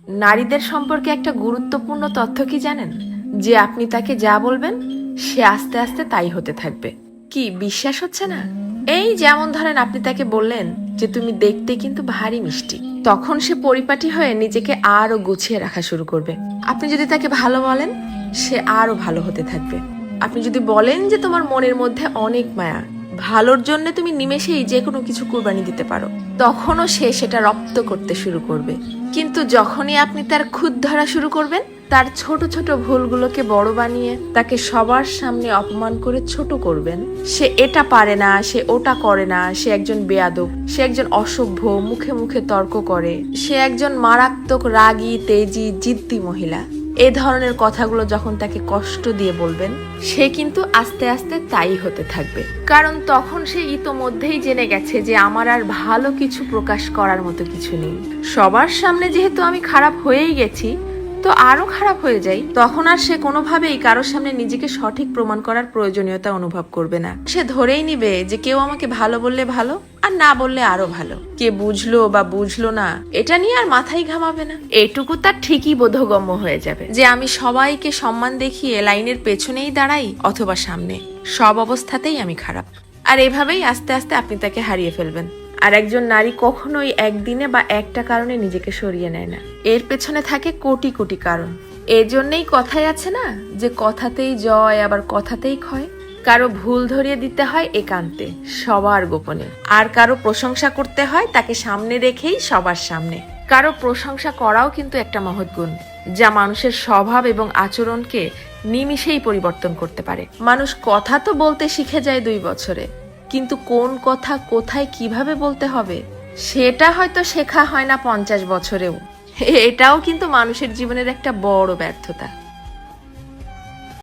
নারীদের সম্পর্কে একটা গুরুত্বপূর্ণ তথ্য কি জানেন? যে আপনি তাকে যা বলবেন সে আস্তে আস্তে তাই হতে থাকবে। কি বিশ্বাস হচ্ছে না? এই যেমন ধরেন আপনি তাকে বললেন যে তুমি দেখতে কিন্তু ভারী মিষ্টি, তখন সে পরিপাটি হয়ে নিজেকে আরো গুছিয়ে রাখা শুরু করবে। আপনি যদি তাকে ভালো বলেন সে আরো ভালো হতে থাকবে। আপনি যদি বলেন যে তোমার মনের মধ্যে অনেক মায়া, ভালোর জন্য তুমি নিমেষেই যে কোনো কিছু কুরবানি দিতে পারো, তখনও সে সেটা রপ্ত করতে শুরু করবে। কিন্তু যখনই আপনি তার খুঁত ধরা শুরু করবেন, তার ছোট ছোট ভুলগুলোকে বড় বানিয়ে তাকে সবার সামনে অপমান করে ছোট করবেন, সে এটা পারে না, সে ওটা করে না, সে একজন বেয়াদব, সে একজন অসভ্য, মুখে মুখে তর্ক করে, সে একজন মারাত্মক রাগী তেজি জিদ্দি মহিলা, এ ধরনের কথাগুলো যখন তাকে কষ্ট দিয়ে বলবেন, সে কিন্তু আস্তে আস্তে তাই হতে থাকবে। কারণ তখন সে ইতোমধ্যেই জেনে গেছে যে আমার আর ভালো কিছু প্রকাশ করার মতো কিছু নেই। সবার সামনে যেহেতু আমি খারাপ হয়েই গেছি, তো আরো খারাপ হয়ে যাই, তখন আর সে কোনোভাবেই কারোর সামনে নিজেকে সঠিক প্রমাণ করার প্রয়োজনীয়তা অনুভব করবে না। সে ধরেই নিবে যে কেউ আমাকে ভালো বললে ভালো, আর না বললে আরো ভালো। কে বুঝলো বা বুঝলো না এটা নিয়ে আর মাথায় ঘামাবে না। এটুকু তার ঠিকই বোধগম্য হয়ে যাবে যে আমি সবাইকে সম্মান দেখিয়ে লাইনের পেছনেই দাঁড়াই অথবা সামনে, সব অবস্থাতেই আমি খারাপ। আর এভাবেই আস্তে আস্তে আপনি তাকে হারিয়ে ফেলবেন। আর একজন নারী কখনোই একদিনে বা একটা কারণে নিজেকে সরিয়ে নেয় না, এর পেছনে থাকে কোটি কোটি কারণ। এজন্যই কথাই আছে না যে কথাতেই জয় আবার কথাতেই ক্ষয়। কারো ভুল ধরিয়ে দিতে হয় একান্তে, সবার গোপনে। আর কারো প্রশংসা করতে হয় তাকে সামনে রেখেই সবার সামনে। কারো প্রশংসা করাও কিন্তু একটা মহৎ গুণ, যা মানুষের স্বভাব এবং আচরণকে নিমিষেই পরিবর্তন করতে পারে। মানুষ কথা তো বলতে শিখে যায় 2 বছরে, কিন্তু কোন কথা কোথায় কিভাবে বলতে হবে সেটা হয়তো শেখা হয় না 50 বছরেও। এটাও কিন্তু মানুষের জীবনের একটা বড় ব্যর্থতা।